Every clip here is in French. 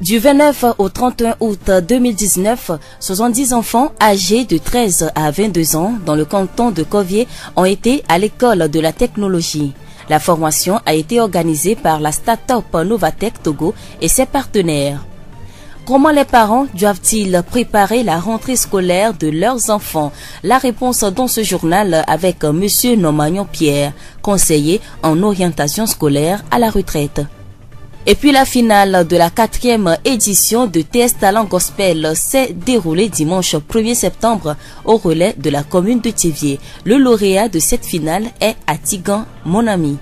Du 29 au 31 août 2019, 70 enfants âgés de 13 à 22 ans dans le canton de Kovié ont été à l'école de la technologie. La formation a été organisée par la start-up Novatech Togo et ses partenaires. Comment les parents doivent-ils préparer la rentrée scolaire de leurs enfants? La réponse dans ce journal avec M. Nomagnon Pierre, conseiller en orientation scolaire à la retraite. Et puis la finale de la 4e édition de TS Talent Gospel s'est déroulée dimanche 1er septembre au relais de la commune de Thiévié. Le lauréat de cette finale est Atigan Monami.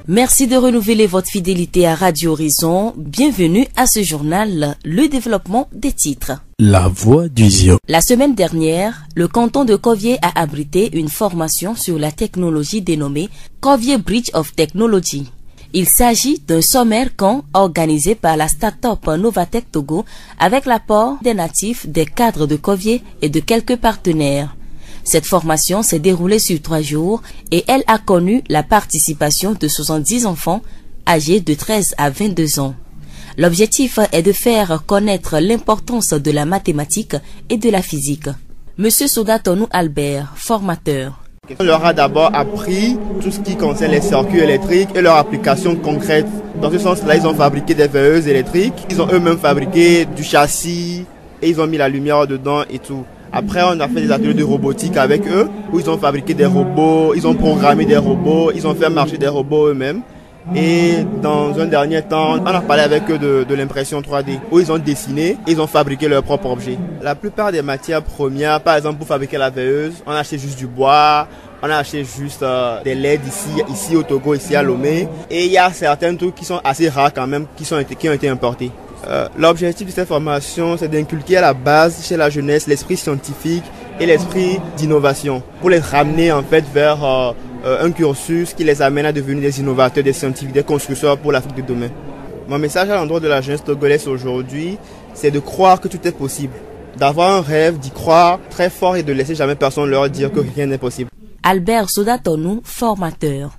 Merci de renouveler votre fidélité à Radio Horizon. Bienvenue à ce journal, le développement des titres. La voix du Zion. La semaine dernière, le canton de Kovié a abrité une formation sur la technologie dénommée Kovié Bridge of Technology. Il s'agit d'un sommaire camp organisé par la start-up Novatech Togo avec l'apport des natifs, des cadres de Kovié et de quelques partenaires. Cette formation s'est déroulée sur 3 jours et elle a connu la participation de 70 enfants âgés de 13 à 22 ans. L'objectif est de faire connaître l'importance de la mathématique et de la physique. Monsieur Soudatonou Albert, formateur. On leur a d'abord appris tout ce qui concerne les circuits électriques et leur application concrète. Dans ce sens-là, ils ont fabriqué des veilleuses électriques, ils ont eux-mêmes fabriqué du châssis et ils ont mis la lumière dedans et tout. Après, on a fait des ateliers de robotique avec eux, où ils ont fabriqué des robots, ils ont programmé des robots, ils ont fait marcher des robots eux-mêmes. Et dans un dernier temps, on a parlé avec eux de l'impression 3D, où ils ont dessiné, ils ont fabriqué leurs propres objets. La plupart des matières premières, par exemple pour fabriquer la veilleuse, on a acheté juste du bois, on a acheté juste des LED ici au Togo, ici à Lomé. Et il y a certains trucs qui sont assez rares quand même, qui ont été importés. L'objectif de cette formation, c'est d'inculquer à la base chez la jeunesse l'esprit scientifique et l'esprit d'innovation pour les ramener en fait vers un cursus qui les amène à devenir des innovateurs, des scientifiques, des constructeurs pour l'Afrique de demain. Mon message à l'endroit de la jeunesse togolaise aujourd'hui, c'est de croire que tout est possible, d'avoir un rêve, d'y croire très fort et de laisser jamais personne leur dire que rien n'est possible. Albert Soudatonou, formateur.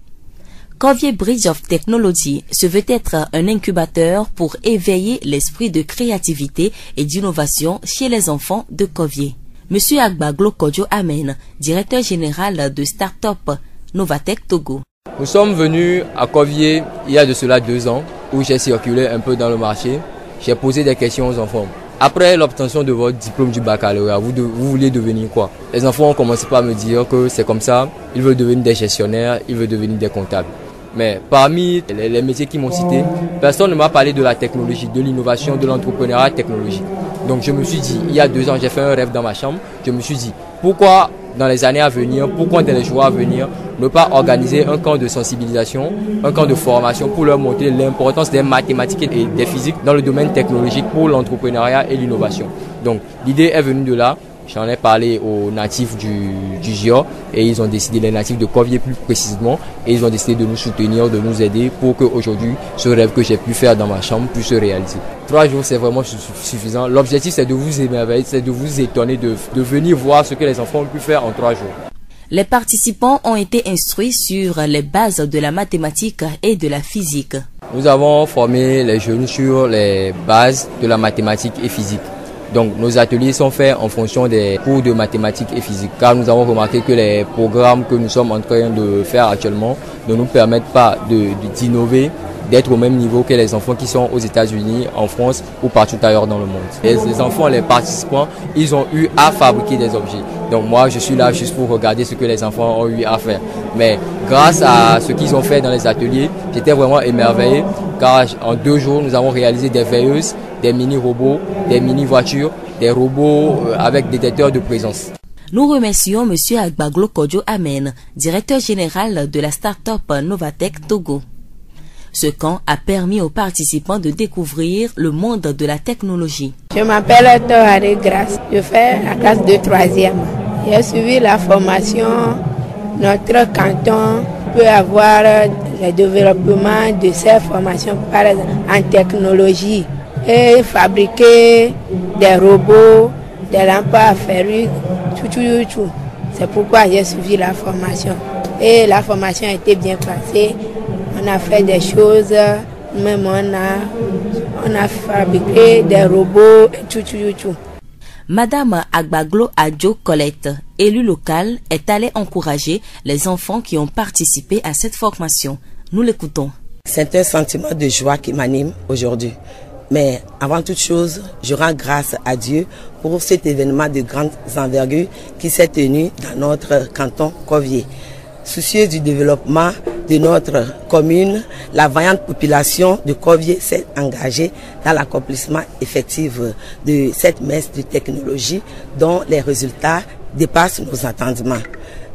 Kovié Bridge of Technology se veut être un incubateur pour éveiller l'esprit de créativité et d'innovation chez les enfants de Kovié. Monsieur Agbaglo Kodjo Amen, directeur général de start-up Novatech Togo. Nous sommes venus à Kovié il y a de cela 2 ans, où j'ai circulé un peu dans le marché. J'ai posé des questions aux enfants. Après l'obtention de votre diplôme du baccalauréat, vous voulez devenir quoi? Les enfants ont commencé par me dire que c'est comme ça, ils veulent devenir des gestionnaires, ils veulent devenir des comptables. Mais parmi les métiers qui m'ont cité, personne ne m'a parlé de la technologie, de l'innovation, de l'entrepreneuriat technologique. Donc je me suis dit, il y a 2 ans, j'ai fait un rêve dans ma chambre. Je me suis dit, pourquoi dans les années à venir, pourquoi dans les jours à venir, ne pas organiser un camp de sensibilisation, un camp de formation pour leur montrer l'importance des mathématiques et des physiques dans le domaine technologique pour l'entrepreneuriat et l'innovation. Donc l'idée est venue de là. J'en ai parlé aux natifs du GIO et ils ont décidé, les natifs de Kovié plus précisément, et ils ont décidé de nous soutenir, de nous aider pour qu'aujourd'hui, ce rêve que j'ai pu faire dans ma chambre puisse se réaliser. 3 jours, c'est vraiment suffisant. L'objectif, c'est de vous émerveiller, c'est de vous étonner, de venir voir ce que les enfants ont pu faire en 3 jours. Les participants ont été instruits sur les bases de la mathématique et de la physique. Nous avons formé les jeunes sur les bases de la mathématique et physique. Donc nos ateliers sont faits en fonction des cours de mathématiques et physique, car nous avons remarqué que les programmes que nous sommes en train de faire actuellement ne nous permettent pas d'innover, d'être au même niveau que les enfants qui sont aux États-Unis, en France ou partout ailleurs dans le monde. Les enfants, les participants, ils ont eu à fabriquer des objets. Donc moi, je suis là juste pour regarder ce que les enfants ont eu à faire. Mais grâce à ce qu'ils ont fait dans les ateliers, j'étais vraiment émerveillé, car en 2 jours, nous avons réalisé des veilleuses, des mini-robots, des mini-voitures, des robots avec détecteurs de présence. Nous remercions M. Agbaglo Kodjo Amen, directeur général de la start-up Novatech Togo. Ce camp a permis aux participants de découvrir le monde de la technologie. Je m'appelle Tohare Grace, je fais la classe de 3e. J'ai suivi la formation. Notre canton peut avoir le développement de ces formations par exemple, en technologie et fabriquer des robots, des lampes à ferrure, tout. C'est pourquoi j'ai suivi la formation. Et la formation a été bien passée. On a fait des choses, même on a fabriqué des robots et tout. Madame Agbaglo Adjo Colette, élue locale, est allée encourager les enfants qui ont participé à cette formation. Nous l'écoutons. C'est un sentiment de joie qui m'anime aujourd'hui. Mais avant toute chose, je rends grâce à Dieu pour cet événement de grande envergure qui s'est tenu dans notre canton Covier. Soucieux du développement de notre commune, la vaillante population de Covier s'est engagée dans l'accomplissement effectif de cette messe de technologie dont les résultats dépassent nos attendements.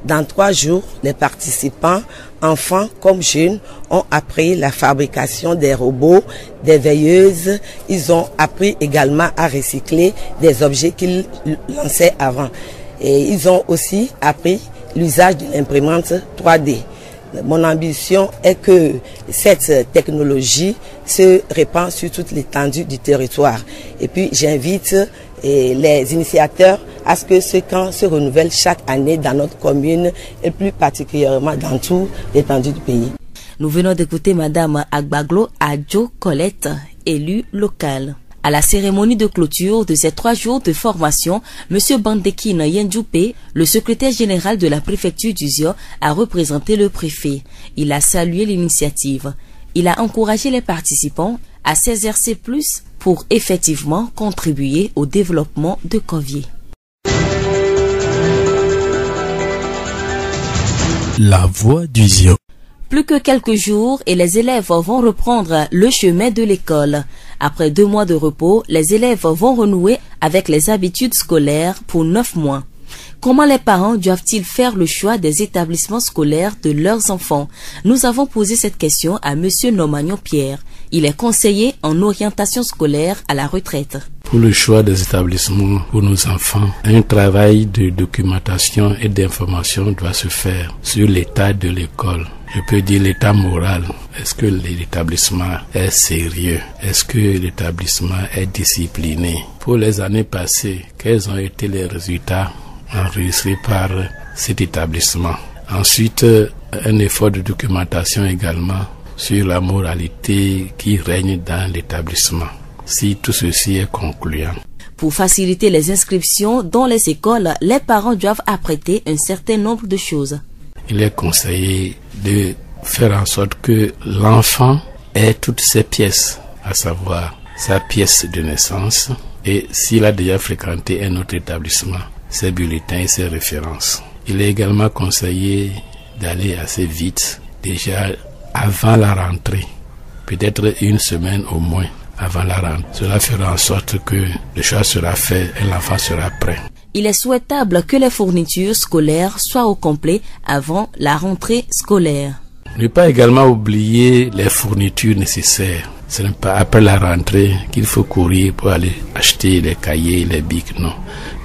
Dans 3 jours, les participants, enfants comme jeunes, ont appris la fabrication des robots, des veilleuses. Ils ont appris également à recycler des objets qu'ils lançaient avant. Et ils ont aussi appris l'usage de l'imprimante 3D. Mon ambition est que cette technologie se répand sur toute l'étendue du territoire. Et puis j'invite les initiateurs à ce que ce camp se renouvelle chaque année dans notre commune et plus particulièrement dans toute l'étendue du pays. Nous venons d'écouter Madame Agbaglo Adjo Colette, élue locale. À la cérémonie de clôture de ces 3 jours de formation, M. Bandekine Yendjoupé, le secrétaire général de la préfecture d'Uzio, a représenté le préfet. Il a salué l'initiative. Il a encouragé les participants à s'exercer plus pour effectivement contribuer au développement de Covier. La voix d'Uzio. Plus que quelques jours et les élèves vont reprendre le chemin de l'école. Après 2 mois de repos, les élèves vont renouer avec les habitudes scolaires pour 9 mois. Comment les parents doivent-ils faire le choix des établissements scolaires de leurs enfants? Nous avons posé cette question à M. Nomagnon Pierre. Il est conseiller en orientation scolaire à la retraite. Pour le choix des établissements pour nos enfants, un travail de documentation et d'information doit se faire sur l'état de l'école. Je peux dire l'état moral. Est-ce que l'établissement est sérieux? Est-ce que l'établissement est discipliné? Pour les années passées, quels ont été les résultats enregistrés par cet établissement? Ensuite, un effort de documentation également sur la moralité qui règne dans l'établissement. Si tout ceci est concluant. Pour faciliter les inscriptions dans les écoles, les parents doivent apprêter un certain nombre de choses. Il est conseillé de faire en sorte que l'enfant ait toutes ses pièces, à savoir sa pièce de naissance et s'il a déjà fréquenté un autre établissement, ses bulletins et ses références. Il est également conseillé d'aller assez vite, déjà avant la rentrée, peut-être 1 semaine au moins avant la rentrée. Cela fera en sorte que le choix sera fait et l'enfant sera prêt. Il est souhaitable que les fournitures scolaires soient au complet avant la rentrée scolaire. Ne pas également oublier les fournitures nécessaires. Ce n'est pas après la rentrée qu'il faut courir pour aller acheter les cahiers, les bics, non.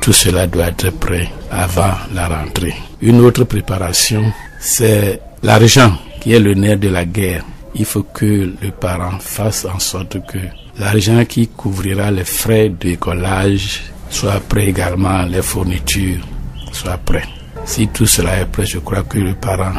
Tout cela doit être prêt avant la rentrée. Une autre préparation, c'est l'argent qui est le nerf de la guerre. Il faut que le parent fasse en sorte que l'argent qui couvrira les frais d'écolage soit prêt également, les fournitures soient prêtes. Si tout cela est prêt, je crois que le parent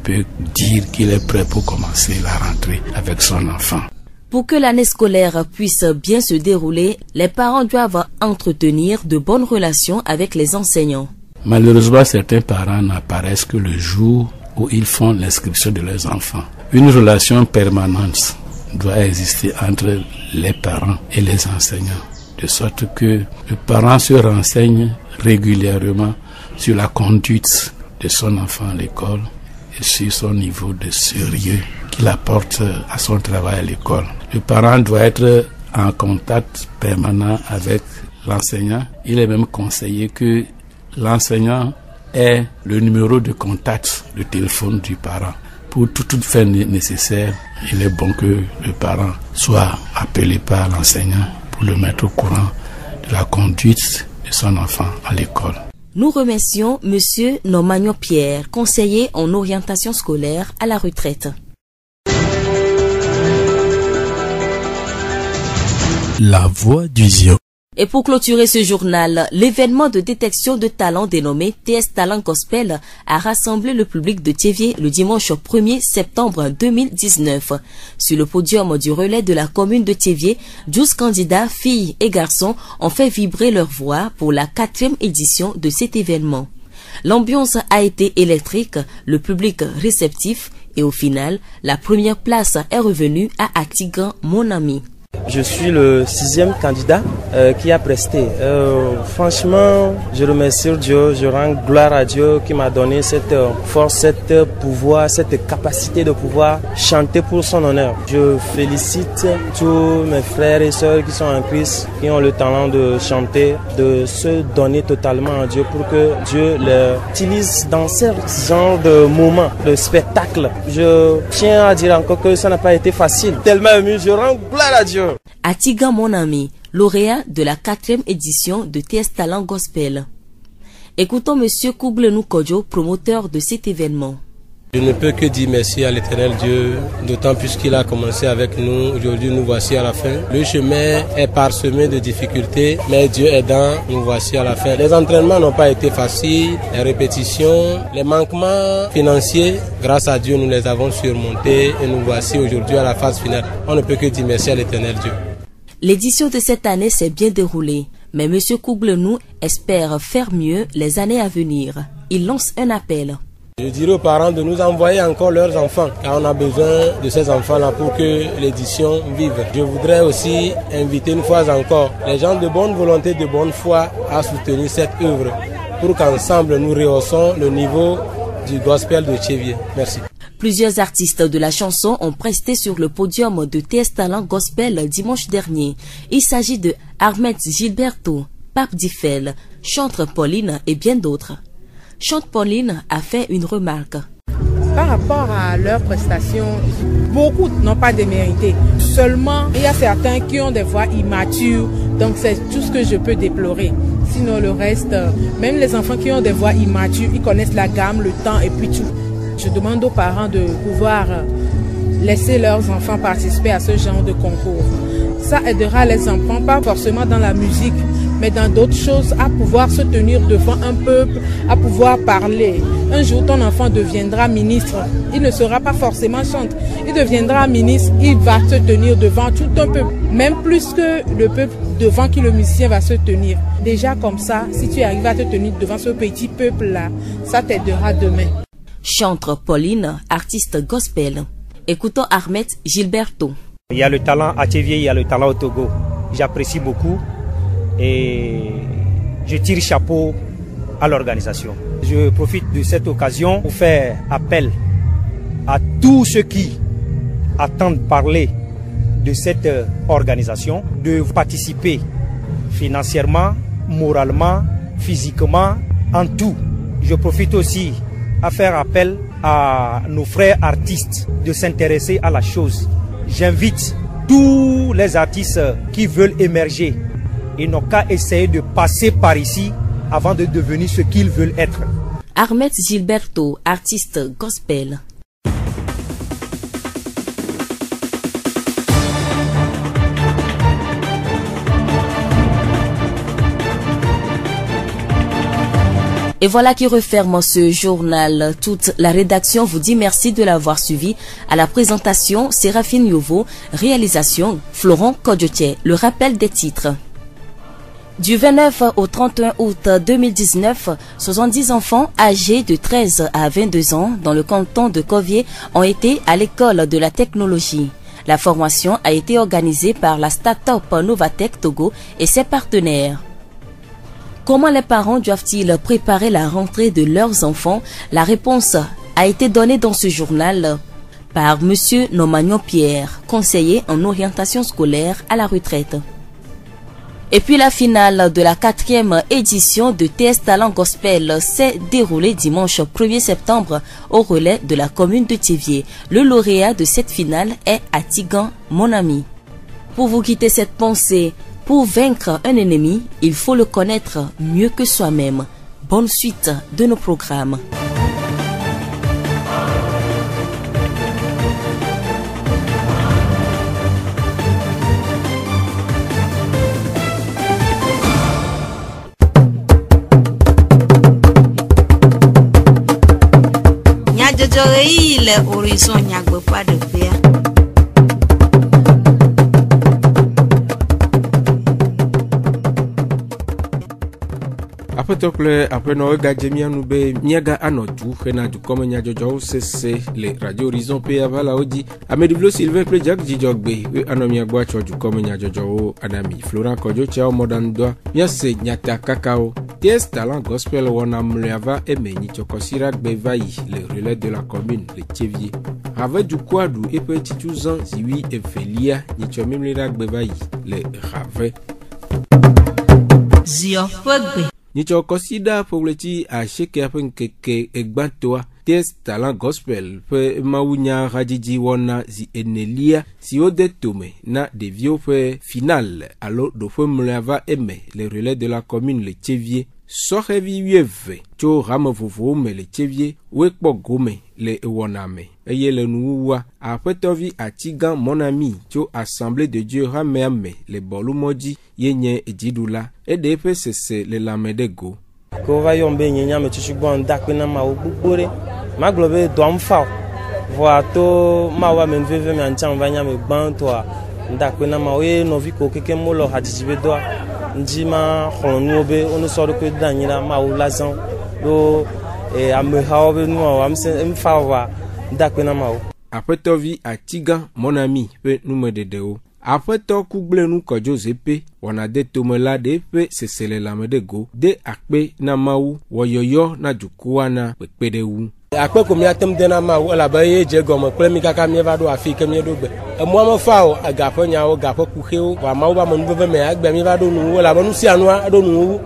peut dire qu'il est prêt pour commencer la rentrée avec son enfant. Pour que l'année scolaire puisse bien se dérouler, les parents doivent entretenir de bonnes relations avec les enseignants. Malheureusement, certains parents n'apparaissent que le jour où ils font l'inscription de leurs enfants. Une relation permanente doit exister entre les parents et les enseignants, de sorte que le parent se renseigne régulièrement sur la conduite de son enfant à l'école et sur son niveau de sérieux qu'il apporte à son travail à l'école. Le parent doit être en contact permanent avec l'enseignant. Il est même conseillé que l'enseignant ait le numéro de contact, le téléphone du parent. Pour toute fin nécessaire, il est bon que le parent soit appelé par l'enseignant pour le mettre au courant de la conduite de son enfant à l'école. Nous remercions M. Nomagnon Pierre, conseiller en orientation scolaire à la retraite. La voix d'Uzio. Et pour clôturer ce journal, l'événement de détection de talent dénommé TS Talent Gospel a rassemblé le public de Thiévié le dimanche 1er septembre 2019. Sur le podium du relais de la commune de Thiévié, 12 candidats, filles et garçons, ont fait vibrer leur voix pour la 4e édition de cet événement. L'ambiance a été électrique, le public réceptif et au final, la première place est revenue à Atigan, mon ami. Je suis le 6e candidat qui a presté. Franchement, je remercie Dieu, je rends gloire à Dieu qui m'a donné cette force, cette pouvoir, cette capacité de pouvoir chanter pour son honneur. Je félicite tous mes frères et sœurs qui sont en Christ, qui ont le talent de chanter, de se donner totalement à Dieu pour que Dieu les utilise dans ce genre de moments, de spectacle. Je tiens à dire encore que ça n'a pas été facile. Tellement ému, je rends gloire à Dieu. Atigan, mon ami, lauréat de la 4e édition de TS Talent Gospel. Écoutons Monsieur Kouglenou Kodjo, promoteur de cet événement. Je ne peux que dire merci à l'Éternel Dieu, d'autant plus qu'il a commencé avec nous. Aujourd'hui, nous voici à la fin. Le chemin est parsemé de difficultés, mais Dieu aidant, nous voici à la fin. Les entraînements n'ont pas été faciles, les répétitions, les manquements financiers, grâce à Dieu, nous les avons surmontés et nous voici aujourd'hui à la phase finale. On ne peut que dire merci à l'Éternel Dieu. L'édition de cette année s'est bien déroulée, mais M. Kouglenou espère faire mieux les années à venir. Il lance un appel. Je dirais aux parents de nous envoyer encore leurs enfants, car on a besoin de ces enfants-là pour que l'édition vive. Je voudrais aussi inviter une fois encore les gens de bonne volonté, de bonne foi à soutenir cette œuvre, pour qu'ensemble nous rehaussons le niveau du gospel de Thiévié. Merci. Plusieurs artistes de la chanson ont presté sur le podium de TS Talent Gospel dimanche dernier. Il s'agit de Ahmed Gilberto, Pape Diffel, Chantre Pauline et bien d'autres. Chante Pauline a fait une remarque. Par rapport à leurs prestations, beaucoup n'ont pas démérité. Seulement, il y a certains qui ont des voix immatures, donc c'est tout ce que je peux déplorer. Sinon, le reste, même les enfants qui ont des voix immatures, ils connaissent la gamme, le temps et puis tout. Je demande aux parents de pouvoir laisser leurs enfants participer à ce genre de concours. Ça aidera les enfants, pas forcément dans la musique, mais dans d'autres choses, à pouvoir se tenir devant un peuple, à pouvoir parler. Un jour, ton enfant deviendra ministre. Il ne sera pas forcément chanteur. Il deviendra ministre, il va se tenir devant tout un peuple. Même plus que le peuple devant qui le musicien va se tenir. Déjà comme ça, si tu arrives à te tenir devant ce petit peuple-là, ça t'aidera demain. Chantre Pauline, artiste gospel. Écoutons Ahmed Gilberto. Il y a le talent à Thiévié, il y a le talent au Togo. J'apprécie beaucoup et je tire chapeau à l'organisation. Je profite de cette occasion pour faire appel à tous ceux qui attendent parler de cette organisation, de participer financièrement, moralement, physiquement, en tout. Je profite aussi à faire appel à nos frères artistes de s'intéresser à la chose. J'invite tous les artistes qui veulent émerger. Ils n'ont qu'à essayer de passer par ici avant de devenir ce qu'ils veulent être. Ahmed Gilberto, artiste gospel. Et voilà qui referme ce journal. Toute la rédaction vous dit merci de l'avoir suivi. À la présentation, Séraphine Yovo. Réalisation, Florent Kodjotier. Le rappel des titres. Du 29 au 31 août 2019, 70 enfants âgés de 13 à 22 ans dans le canton de Kovié ont été à l'école de la technologie. La formation a été organisée par la start-up Novatech Togo et ses partenaires. Comment les parents doivent-ils préparer la rentrée de leurs enfants? La réponse a été donnée dans ce journal par M. Nomagnon Pierre, conseiller en orientation scolaire à la retraite. Et puis la finale de la 4e édition de TS Talent Gospel s'est déroulée dimanche 1er septembre au relais de la commune de Thiévié. Le lauréat de cette finale est Atigan, mon ami. Pour vous quitter cette pensée, pour vaincre un ennemi, il faut le connaître mieux que soi-même. Bonne suite de nos programmes. le horizon nyagbe pas de bea. Apetokle apeno gajemia nube miaga anotu hena du komenya jojo sese le radio horizon pe avala oji amedivlo Sylvain Plejak jijogbe we anomia gwa choju komenya jojo anami Florent Kojo chao modando miase nyata kakao ties talent gospel wona mleava emenyi chokosira gbevayi le relais de la commune le Tchevier avec du quadou et petit touzan ziwi efelia ni chomimlira gbevayi le rave Zio fogbe Nicho kosida pobleti a sheke apen keke egbantoa tes talent gospel pe mawunya rajiji wona zi enelia si ode tome na de vieux pe final alo do fe mlava eme le relais de la commune le Tchevier sohevi wieve cho rame vovo me le Tchevier wekpo gome le woname eye le nuwa apetovi atigan mon ami cho assemblée de Dieu rameame le bolumoji yenye ejidula edepe sese le lamedego ko va yombe nyenya me chuchugbo ndakwe ma ogbore maglobe domfa voato mawa me veve me ancham vanya me gbanto ndakwe na ma we novi ko keke molo hajibe do njima khonu obe onu soro ko danyira ma o lazan do ame haobe nu amse mfawa ndakwe na ma o apetovi atigan mon ami pe numededeo Afeto kuglenu kojo zepe wana de tomela de pe sesele lamedego de akpe na mawu woyoyo na jukuana pepedewu akpe ko mi atem de na mawu la ba ye je gomo pe mi kaka mi va do afi ke mi do gbe mo mo fa o agapo nyawo gapo kuheo wa mawu ba mo nbe me agbe mi va do nu la ba nu si anu do nu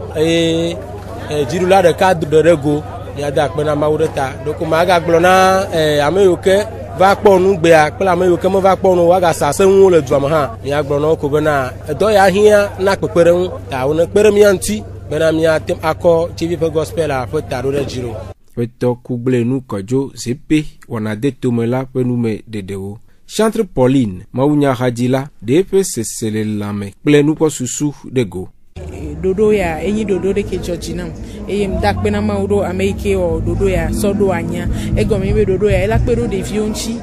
jirula de cadre de rego ya da akpe na mawu de ta do ko ma ga glona ameyoke va kponu gbe akpla me yo kemo va kponu wa ga sase nwu le drum ha ya gbrono ko bena do ya hia na pepere un ta won pere mi anti bena mi atem akọ TV pe gospel a pe taro de jiro peto kugle nu kojo zepe wana de tomela pe nu me dedewo chantre Pauline mawunya hajila de pe sesele lame ple nu ko susu de go dodo ya enyi dodo de ke Georgina eyem dakpe na maudo Amerike o dodo ya sodo anya egomi be dodo ya ela pero de vionchi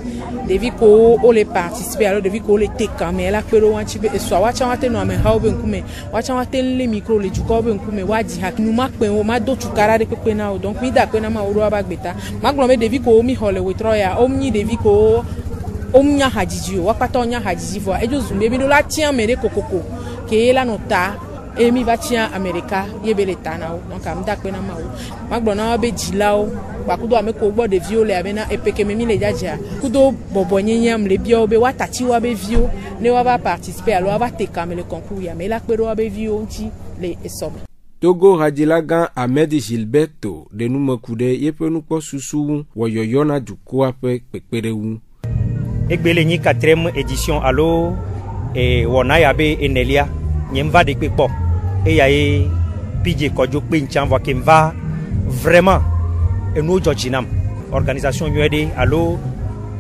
devi ko o le participer alors devi ko le teka me ela pero wanchi be so wacha wate no ame hawo be nkume wacha wate le micro le juko be nkume waji hak nu makpe o ma do tukara de pepe na o donc mi dakpe na maudo abagbeta maglome devi ko mi hole witro ya omni devi ko omnya hajiji o wakata onya hajiji vo ejo zumbe bi do la tia mere kokoko ke la nota emi va tia America yebele tanao donc am dakpe na mawo magbona be jilao bakudo ameko gbo de viole abena epeke memi le jaja kudo bobonyanyam le bio be watati wa be vio ne wa va participer alors va te kam le concours ya me la kpero wa be vio nti le esob Togo Radilagan Ahmed Gilberto de numakude yepe nu ko susu woyoyo na jukua pe peperewu egbele ni 4e édition allo e wona ya be enelia nyemva de pepo et yae pije kojo pe nchanva kemva vraiment et nous Georginam organisation nyede allo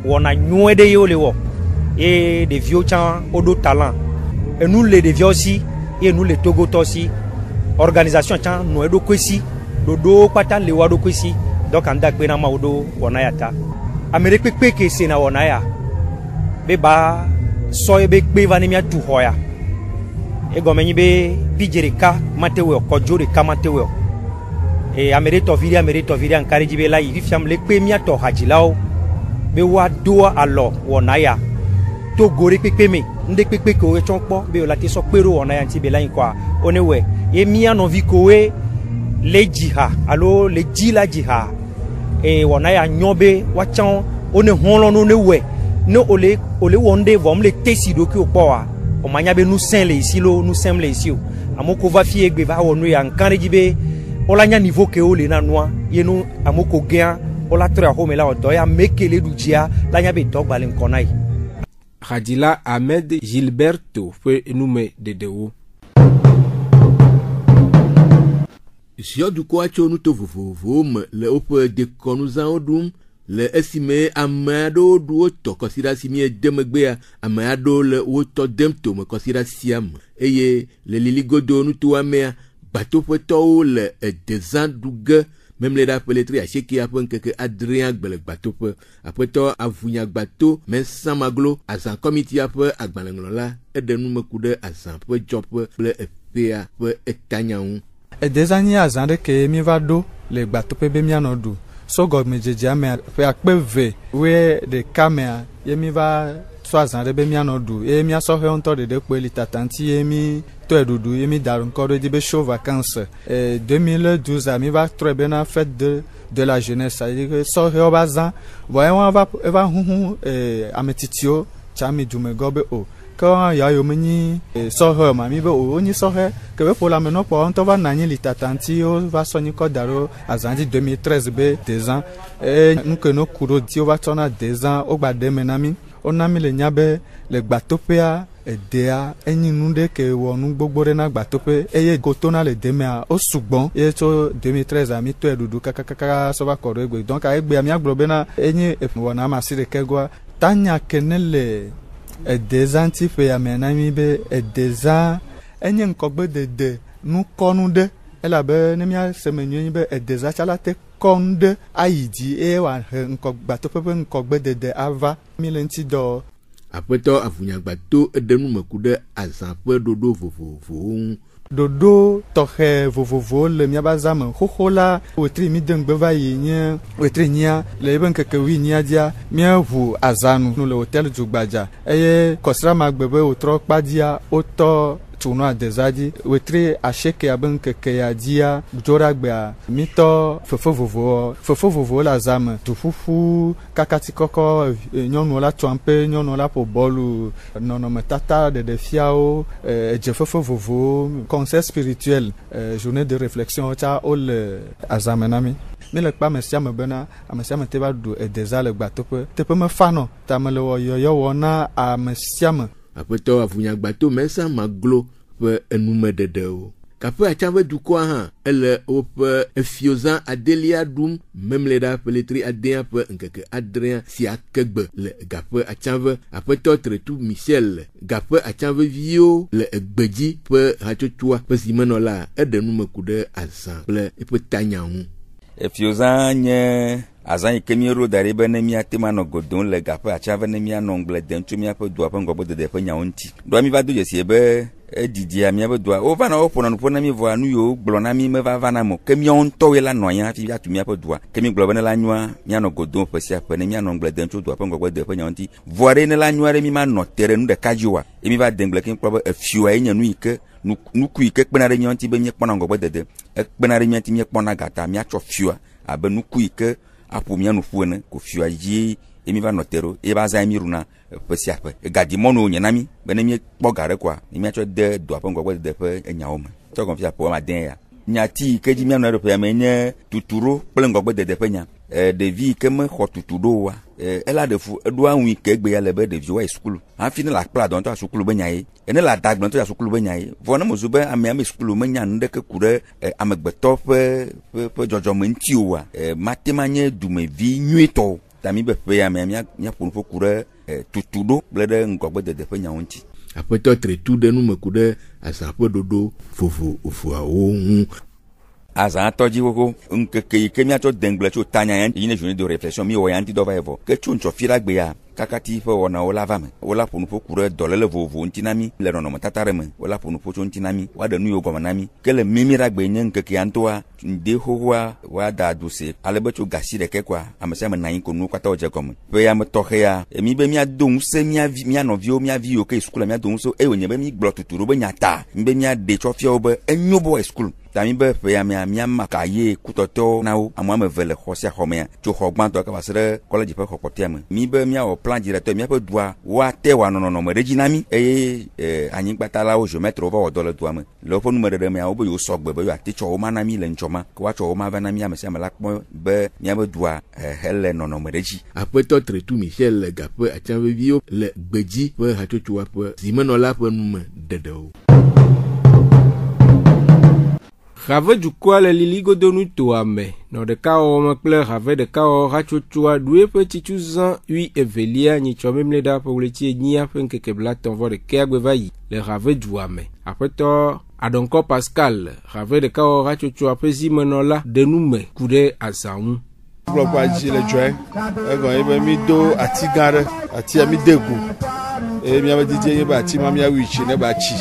wona nyede yo lewo et des vieux chan odo talent et nous les vieux aussi et nous les Togo aussi organisation chan no edo kwesi dodo pata lewa do kwesi donc anda pe na maudo wona yata Amerique pe ke se na wona ya be ba so ebe pe vanimia tu hoya egomenyi be pijereka matewe kojore kamatewe e amerito viri ankareji be la yi fiam le pe mi ato hajilao be wa doa alo wonaya to gore pepe me nde pepe ko e chonpo be o lati so pero wonaya nti be la kwa onewe e mi ano vi ko we le jiha alo le jila jiha e wonaya nyobe wachan one honlo no newe no ole wonde vom le tesi do ki opoa o manya be nous saint les ici lo nous sommes les ici amoko va fie gbe va wonu ya nkanreji be olanya niveau ke o le na noa yenu amoko gen ola tre a home la odo ya mekele dujia lanya be dogba le nkonai Radila Ahmed Gilberto fe nume dedewo Sio du ko acho nu to vovovo le opo de konuzan odum le esime amado do to consider simi demegbe amado le wo to dem to me consider siam eye le liligodo nu to amea bateau poto le 2 ans dougue même les dapeletri acheki apen keke Adrien Gbelegbatope après to avunya gbato men samaglo azan committee ape agbalenglola edenu mekude azan pe job le epea pe etanyaun e desani azan de ke mi va do le gbatope be mi anodu so god mejeje ame pe akpeve we de camera ye mi va so azan de be mi anodu e mi aso he onto de pe litatanti ye mi to edudu ye mi dar encore de be show vacances 2012 a mi va très bien en fête de la jeunesse, c'est-à-dire que so he obazan voyons va ametitio chami dumegobe o quand ya yo meni so he mami be o ni so he que be pour la meno pour on to va nani litatanti o va soni ko daro azandi 2013 be 2 ans et nous que nos kuro di o va tona 2 ans o gba de menami on a mis le nyabe le gbatopea edea enyi nunde ke wonu gbogbore na gbatope eye gotona le demea o sugbon ye to 2013 ami to edudu kakakaka so ba koro egbe donc a egbe ami agbobe na enyi wona masire kegwa tanya kenele edezanti fe ya menami be edeza enyi nkogbe de nu konude elabe ne mia semenyu be edeza chala te konde ayidi e wa nkoggbatope nkogbe de ava milenti do après to avunya gbato edenu mekude azan pe dodo vovovo dodo tohe vovovo le miabazam hohola wetri mi dengbe va yinye wetri nya le ben keke wi nya dia miavu azanu no le hotel Jugbaja eye kosra magbebe otro padia oto tuno adezadi wetri asheke aben keke ya dia joragba mito fofo la zam tufufu kakati koko nyonu la twampe nyonu la po bolu nono metata de fiao je fofo conseil spirituel journée de réflexion cha ol azamenami mais le pas monsieur me bena monsieur me teba du edezale gbatope te pe me fano ta me le yo wona a monsieur après to avunya gbato mesa maglo pe enume dedeo kape achave du kwa ha ele op efiozan adelia dum même les da peletri adien pe nkeke Adrien si akegbe le gape achave après to tretu Michel gape achave vio le egbeji pe hachotua pe simenola edenu mekude azan ple pe tanyaun efiozan nye azan ikemiro dari bene mi atema no godon le gape achave ne mi anongle dentu mi ape do ape ngobo de pe nyaunti do mi va do je be didi a mi abe do o va na o pona mi vo anu yo glona mi me va na mo ke mi on to we la noya fi atu mi ape do ke mi globe ne la nwa mi ano godon pe si ape ne mi anongle dentu do ape ngobo de pe nyaunti voare ne la nwa re mi ma no tere nu de kajiwa e mi va dengle kin probe fiwa enya nu ike nu ku ike kpenare nyanti be mi kpona ngobo de kpenare nyanti mi kpona gata mi acho fiwa abe nu ku ike apu mi anu fuene ko fiwa ji emi va notero e ba za mi runa pesi ape gadi mono nyanami bene mi bogare kwa mi acho de do apo ngogwe de pe enyaoma to konfia po ma den ya nyati keji mi anu europe amenye tuturo ple ngogwe de pe nya de vi kem ho tutudo wa ela de fu edo anwi ke gbe ya lebe de vi wa school an fini la pla don to school be nyae ene la dag don to school be nyae vona mo zube ame school me nya nde ke kure amegbeto pe jojo menti wa matemanye dume vi nyuito tami be pe ya me nya ponu fo kure tutudo blede ngogbe de pe nya wonti après to tretu de nu mekude asapo dodo fofo ofua o azan toji woko nkeke kemi ato dengle cho tanya yan yine journée de réflexion mi o yanti do va evo ke chuncho fira gbe ya kakati fo wona ola vame ola ponu fo kure dolele vovo ntinami le no matatare me ola ponu fo ntinami wa de nu yo gomanami ke le mimira gbe nyen nkeke antoa nde howa wa da dose alebecho gasi de ke kwa amese me nan ko nu kwata oje kom pe ya me tohe ya emi be mi adon se mi avi mi anovio mi avi o ke school mi adon so e wonye be mi glo tuturu be nyata mbe mi ade chofia obe enyobo school tami be pe ya mi makaye kutoto nawo amwa me vele khosia khomea cho khogban to ka basere college pe khopotiam mi be mi o plan directeur mi pe doa wa te wa no me reginami anyi patala o je mettre over o dole doa me le fo numero de mi o bo yo sogbe be yo ati cho o manami le nchoma ko wa cho o ma vana mi amese amala kpo be mi be doa hele no me regi après to tretu Michel le gape achanve vio le gbeji pe hachochu wa pe zimenola pe nume dedo Rave dukua le liligo donu toame. No de kao mekle rave de kao rachochua doué petit chuzan 8 evelia ni chomemle da pour le tie nia penke kebla tonvo de keagwevayi le rave douame. Après to adonko Pascal rave de kao rachochua pesi menola de nume kude azamu. Glokwa ji le joy egon ebe mi do atigare ati ami degu e mi abadije ye ba ti ma mi awichi ne ba chi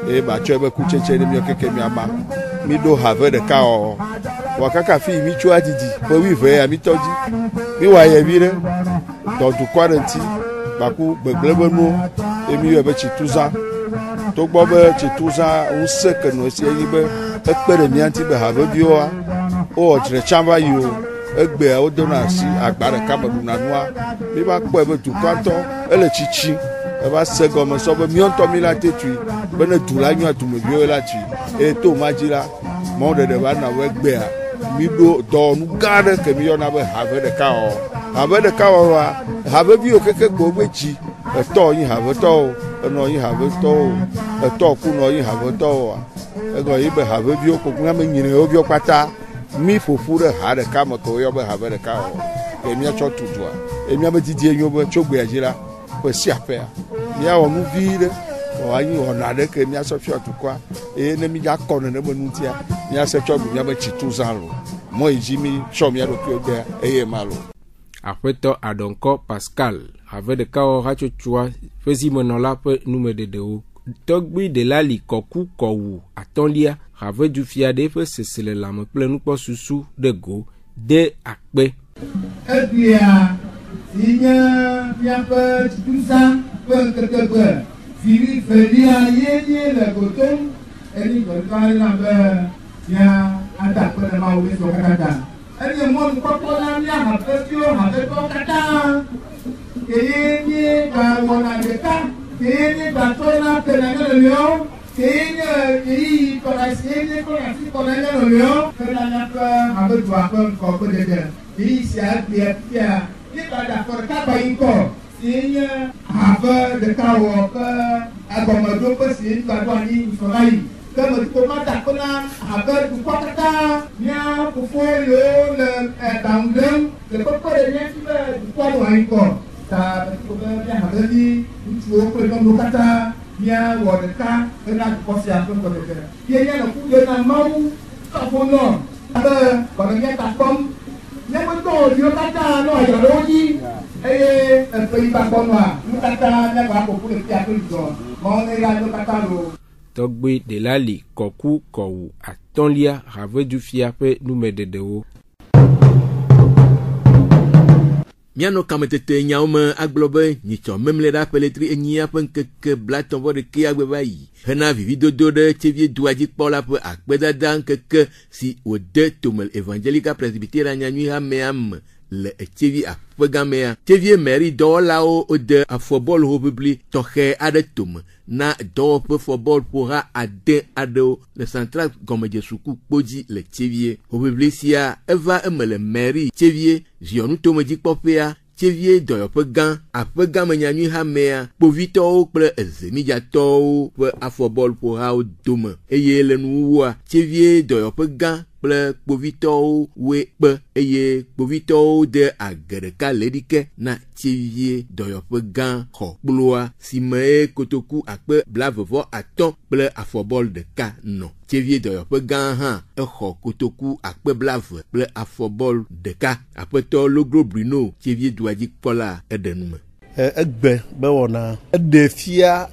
e ba cho ebe ku cheche ne mi okeke mi ama mi do have de ka o wakaka fi mi chu adidi po wi ve ami toji mi wa ye bi re do du quaranti ba ku gbegbele no emi yo be chi tuza to gbo be chi tuza un sek no si yi be e pere mi anti be have bi o jre chamba yo egbe o dona si agbare Cameroun anua mi ba po ebe du kanto ele chichi e ba sego mo so be mi on to mi la tetui be ne du la nyu atume bi o la tu e to majira mo de ba na we gbe a mi do do nu gade ke mi yo na be have de ka o wa have bi o keke gbo meji e to yin have to no yin have to e to ku no yin have to e go yi be have bi o ko ku na me nyine o bi o pata mi fofure ha de ka mo ko yo be have de ka o emi a cho tutua emi a betidi enyo be chogbe ajira ko si ape mi a o mu vire o anyi o na de ke mi a so fi otukwa e ne mi ja ko ne mo nutia mi a se cho mi a be chitu zalo mo iji mi cho mi a do ki o de eye malo. Après to adonko Pascal have de ka o rachochua fezi monola pe nume de o togbi de la li koku kowu atonlia have du fiade fe sesele la me plenu po susu de go de akpe ebia sinya bien pe tout ça que fili felia yeye le coton eni ko ka na be ya ata ko na ma o so kata eni mo ko ko na ya ha pe ko kata yeye ka wona de ka yeye ba to na pe na le yo yeye ko na yeye ko na si ko na le yo pe na na pe ha be tu a pe ko de yeye sia pia ni ba da ko ka ba yin ko yeye have de ka wo pe agomodo pe si ba do ni so rai comme tu commences à connaître avec du quota bien pour faire le down le pourquoi de bien qui va du quoi doit encore ça tu peux bien avec lui tu veux que comme le quota bien ou le cas et là tu penses à comme de faire il y a le coup de la main ça faut non quand bien ta pomme même toi tu le quota non il y a l'autre et un pays pas bon là le quota n'est pas pour le faire tout le temps on est là le quota togbe de lali koku kowu atonlia have du fiape nume de o miano kametete nyaume aglobe nicho memle da peletri enyia penkeke blaton vo de kia gbevayi hena vivi dodo de chevie duaji pola pe akbedada nkeke si ode tomel evangelica presbytera nyanyui ha meam le chevie afegamea chevie meri dolao ode afobol ho publi toche adetum na do pe football pourra ade ado le central gomeje suku kpoji le chevie ho publicia eva emele meri chevie zionu tomeji popea chevie doyo pe gan afega menyanyui ha mea povito ple ezemijato pe afobol pourra o dome eye le nuwa chevie doyo pe gan ple povito we pe eye povito de agereka ledike na chevie doyo pe gan ho bloa sime kotoku akpe blavevo aton ple afobol de ka no chevie doyo pe gan ha e ho kotoku akpe blave ple afobol de ka apeto logro bruno chevie duaji pola edenume egbe be wona edefia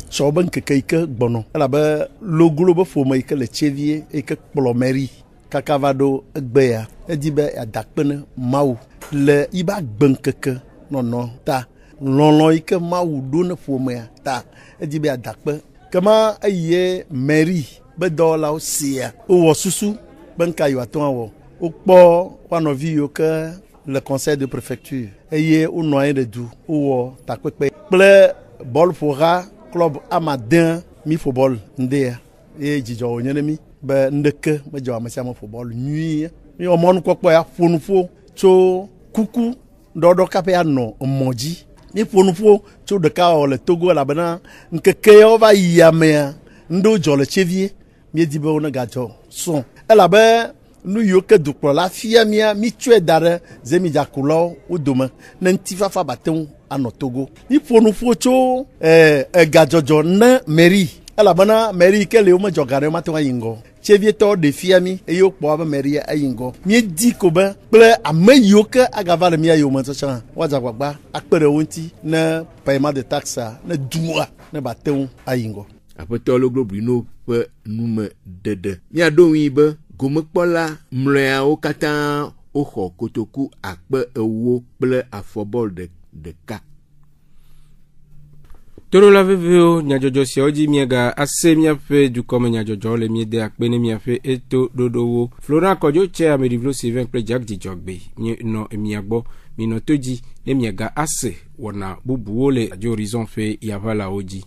choben kekeike gbono ala be loglo be fo mai ke le chevie e ke plomeri kakavado egbe ya edibe adakpene mau le iba gbenkeke nono ta lolo ike mau do ne fo mai ta edibe adakpe kama aye meri be do la osia o susu benka yo aton wo o po wanovi yo ke le conseil de préfecture eye o noyen de dou o takpepe ple bol fora club amadin mi football ndea e jijo onyenemi be ndeke be jo amasiamo football nuit mi o mon kokpo ya fonufo cho kuku dodo kape ya no moji mi fonufo cho de ka o le Togo la bana nkeke o va yamea ndo jo le chevie mi di be wona gadzo son elabe nu yo ke dukplo la fia mia mi tue dare zemi jakulo udoma na ntifafa baten anotogo ni ponu focho gajojo na meri elabana meri ke le o ma jogare ma to yingo chevieto de fiami e yo po ba meri ayingo mi di ko ba ple amayo ke agava le mi ayo mo tsa waja gbagba akpere wonti na paiement de taxe na duwa na baten ayingo apoto lo globino pe nume dede mi ado wi be gomekpola mleawo kata oxɔ kotoku akpe ewo kple afɔbɔl ɖeka. Toro la veveo nyadzɔdzɔ siawo dzi miega ase miaƒe dukɔme nyadzɔdzɔ le miede akpe ne miaƒe eto ɖoɖowo. Florent Kɔdzo tse Ameɖivlo Sylvain kple Jack Dzidzɔgbe nɔ mia gbɔ minɔ to dzi ne miega ase wɔna bubuwo le Radio Horizon ƒe yavalawo dzi.